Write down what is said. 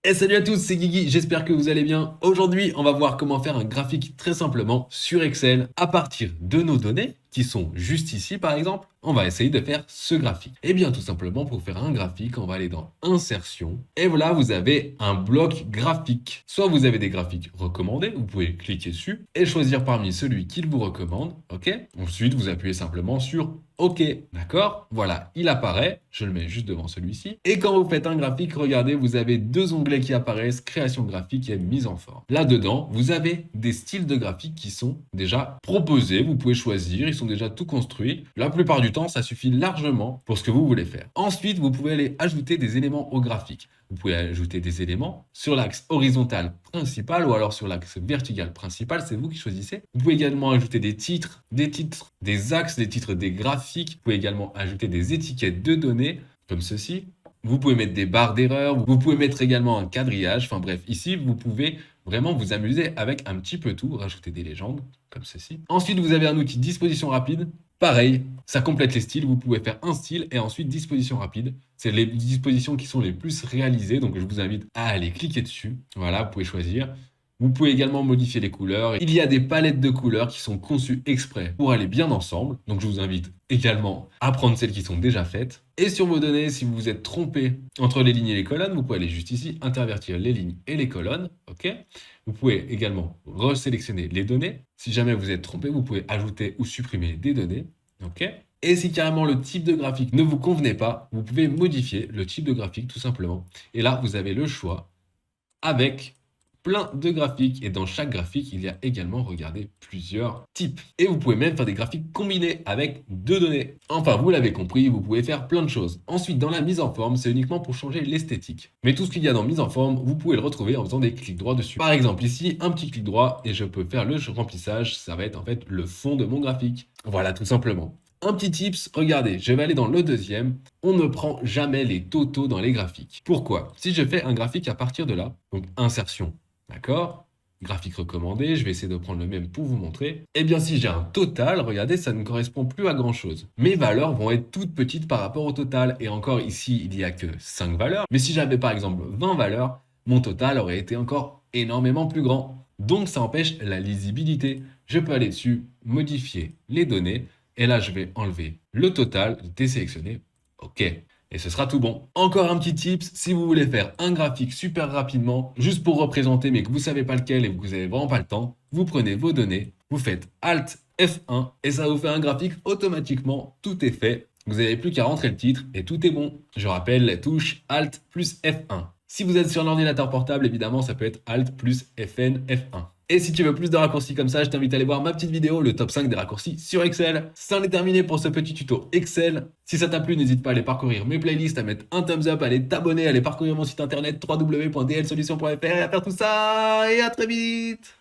Et salut à tous, c'est Guigui, j'espère que vous allez bien. Aujourd'hui, on va voir comment faire un graphique très simplement sur Excel à partir de nos données qui sont juste ici par exemple. On va essayer de faire ce graphique. Et bien tout simplement pour faire un graphique, on va aller dans Insertion et voilà, vous avez un bloc graphique. Soit vous avez des graphiques recommandés, vous pouvez cliquer dessus et choisir parmi celui qu'il vous recommande, ok? Ensuite, vous appuyez simplement sur OK, d'accord? Voilà, il apparaît. Je le mets juste devant celui-ci. Et quand vous faites un graphique, regardez, vous avez deux onglets qui apparaissent, création graphique et mise en forme. Là-dedans, vous avez des styles de graphiques qui sont déjà proposés. Vous pouvez choisir, ils sont déjà tout construits. La plupart du temps, ça suffit largement pour ce que vous voulez faire. Ensuite, vous pouvez aller ajouter des éléments au graphique. Vous pouvez ajouter des éléments sur l'axe horizontal principal ou alors sur l'axe vertical principal, c'est vous qui choisissez. Vous pouvez également ajouter des titres, des axes, des titres, des graphiques. Vous pouvez également ajouter des étiquettes de données, comme ceci. Vous pouvez mettre des barres d'erreur, vous pouvez mettre également un quadrillage. Enfin bref, ici, vous pouvez vraiment vous amuser avec un petit peu tout, rajouter des légendes, comme ceci. Ensuite, vous avez un outil disposition rapide. Pareil, ça complète les styles. Vous pouvez faire un style et ensuite disposition rapide. C'est les dispositions qui sont les plus réalisées, donc je vous invite à aller cliquer dessus. Voilà, vous pouvez choisir. Vous pouvez également modifier les couleurs. Il y a des palettes de couleurs qui sont conçues exprès pour aller bien ensemble. Donc je vous invite également à prendre celles qui sont déjà faites. Et sur vos données, si vous vous êtes trompé entre les lignes et les colonnes, vous pouvez aller juste ici, intervertir les lignes et les colonnes. Ok. Vous pouvez également resélectionner les données. Si jamais vous êtes trompé, vous pouvez ajouter ou supprimer des données. Ok. Et si carrément le type de graphique ne vous convenait pas, vous pouvez modifier le type de graphique tout simplement. Et là, vous avez le choix avec plein de graphiques. Et dans chaque graphique, il y a également, regardez, plusieurs types. Et vous pouvez même faire des graphiques combinés avec deux données. Enfin, vous l'avez compris, vous pouvez faire plein de choses. Ensuite, dans la mise en forme, c'est uniquement pour changer l'esthétique. Mais tout ce qu'il y a dans mise en forme, vous pouvez le retrouver en faisant des clics droits dessus. Par exemple, ici, un petit clic droit et je peux faire le remplissage. Ça va être en fait le fond de mon graphique. Voilà, tout simplement. Un petit tips, regardez, je vais aller dans le deuxième. On ne prend jamais les totaux dans les graphiques. Pourquoi? Si je fais un graphique à partir de là, donc insertion, d'accord? Graphique recommandé, je vais essayer de prendre le même pour vous montrer. Eh bien, si j'ai un total, regardez, ça ne correspond plus à grand chose. Mes valeurs vont être toutes petites par rapport au total. Et encore ici, il n'y a que 5 valeurs. Mais si j'avais par exemple 20 valeurs, mon total aurait été encore énormément plus grand. Donc, ça empêche la lisibilité. Je peux aller dessus, modifier les données. Et là, je vais enlever le total, désélectionner. OK. Et ce sera tout bon. Encore un petit tips, si vous voulez faire un graphique super rapidement, juste pour représenter, mais que vous savez pas lequel et que vous avez vraiment pas le temps, vous prenez vos données, vous faites Alt F1 et ça vous fait un graphique automatiquement. Tout est fait. Vous n'avez plus qu'à rentrer le titre et tout est bon. Je rappelle la touche Alt plus F1. Si vous êtes sur un ordinateur portable, évidemment, ça peut être Alt plus FN F1. Et si tu veux plus de raccourcis comme ça, je t'invite à aller voir ma petite vidéo, le top 5 des raccourcis sur Excel. C'en est terminé pour ce petit tuto Excel. Si ça t'a plu, n'hésite pas à aller parcourir mes playlists, à mettre un thumbs up, à aller t'abonner, à aller parcourir mon site internet www.dlsolution.fr et à faire tout ça. Et à très vite!